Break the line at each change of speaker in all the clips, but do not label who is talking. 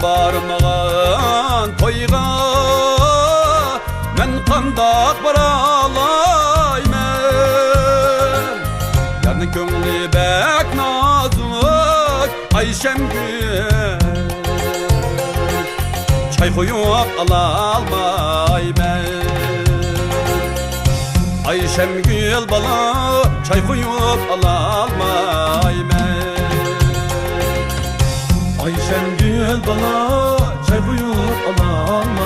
barmağın toyga men qandaq baralayman. Yarning ko'ngli bek nazuk Ayşemgül, çay koyup alalmayman. Ayşemgül bala, çay koyup alalmayman. Ayşemgül bala, çay koyup alalmayman.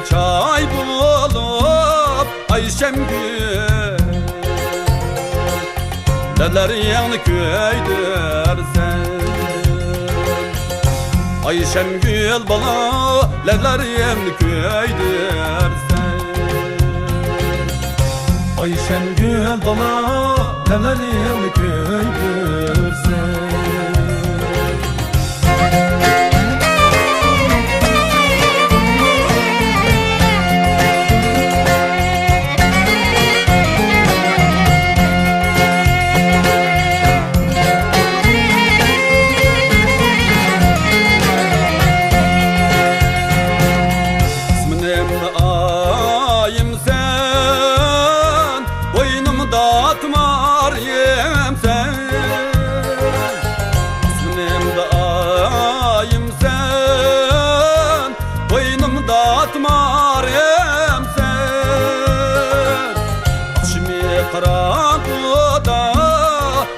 Çay bulup Ayşemgül, delerini köydürsen. Ayşemgül bala, delerini köydürsen. Ayşemgül bala, delerini köydürsen.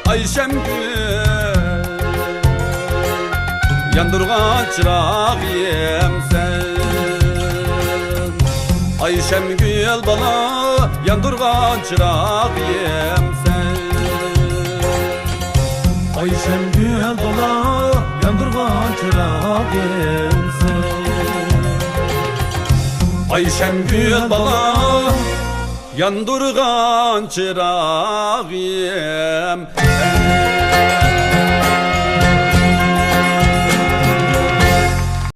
Ayşemgül, yandırgan çırağım sen. Ayşemgül bala, yandırgan çırağım sen. Ayşemgül bala, yandırgan çırağım sen. Ayşemgül bala, yandırgan çırağım sen.